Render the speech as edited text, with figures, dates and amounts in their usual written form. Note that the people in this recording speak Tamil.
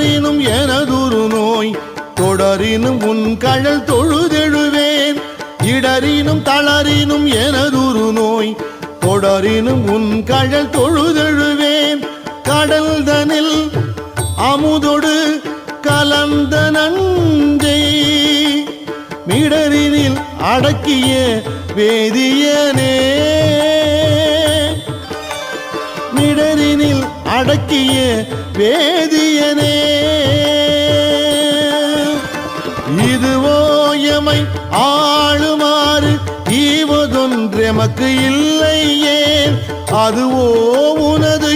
இடரினும் எனதுரு நோய் தொடரினும் உன் கழல் தொழுதெழுவேன் இடரினும் தளரினும் எனதுரு நோய் தொடரினும் உன் கழல் தொழுதெழுவேன் கடல் தனில் அமுதொடு கலந்த நஞ்சை மிடரினில் அடக்கிய வேதியனே மிடரினில் அடக்கிய வேதியனே இதுவோ எமை ஆளுமாறு ஈவதொன்றெமக்கு இல்லையே அதுவோ உனது